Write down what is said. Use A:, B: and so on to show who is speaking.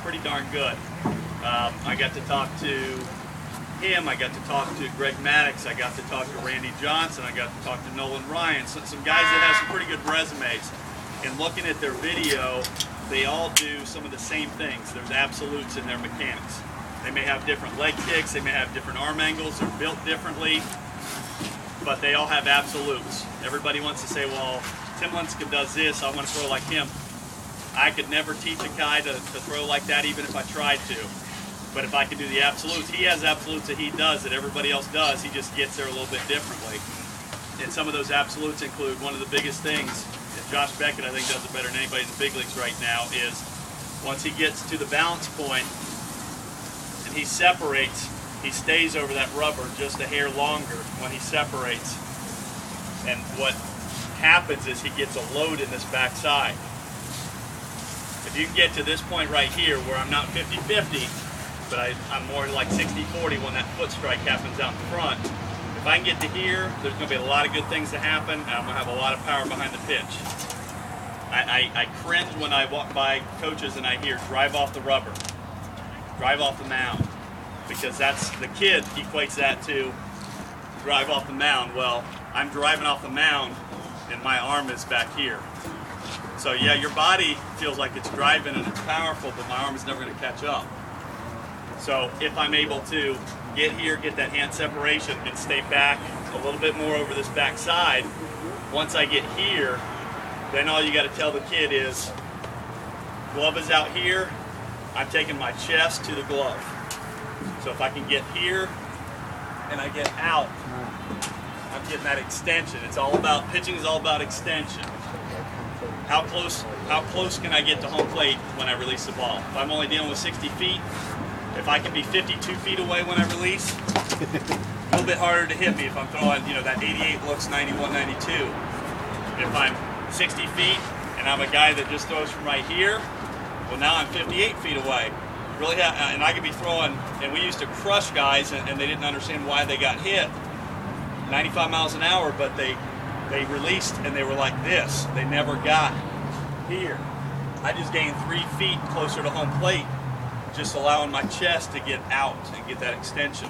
A: pretty darn good. I got to talk to him, I got to talk to Greg Maddox, I got to talk to Randy Johnson, I got to talk to Nolan Ryan, some guys that have some pretty good resumes. And looking at their video, they all do some of the same things. There's absolutes in their mechanics. They may have different leg kicks, they may have different arm angles, they're built differently, but they all have absolutes. Everybody wants to say, well, Tim Lincecum does this, I want to throw like him. I could never teach a guy to throw like that even if I tried to. But if I can do the absolutes, he has absolutes that he does that everybody else does, he just gets there a little bit differently. And some of those absolutes include one of the biggest things, and Josh Beckett I think does it better than anybody in the big leagues right now, is once he gets to the balance point and he separates, he stays over that rubber just a hair longer when he separates. And what happens is he gets a load in this backside. If you can get to this point right here where I'm not 50-50, but I'm more like 60-40 when that foot strike happens out in front. If I can get to here, there's going to be a lot of good things to happen, and I'm going to have a lot of power behind the pitch. I cringe when I walk by coaches and I hear drive off the rubber, drive off the mound, because that's, the kid equates that to drive off the mound. Well, I'm driving off the mound and my arm is back here. So yeah, your body feels like it's driving and it's powerful, but my arm is never going to catch up. So if I'm able to get here, get that hand separation, and stay back a little bit more over this back side, once I get here, then all you got to tell the kid is, glove is out here, I'm taking my chest to the glove. So if I can get here and I get out, I'm getting that extension. It's all about, pitching is all about extension. How close can I get to home plate when I release the ball? If I'm only dealing with 60 feet, if I can be 52 feet away when I release, a little bit harder to hit me if I'm throwing, that 88 looks 91, 92. If I'm 60 feet and I'm a guy that just throws from right here, well now I'm 58 feet away. And I could be throwing, and we used to crush guys and they didn't understand why they got hit 95 miles an hour, but they released and they were like this. They never got here. I just gained 3 feet closer to home plate, just allowing my chest to get out and get that extension.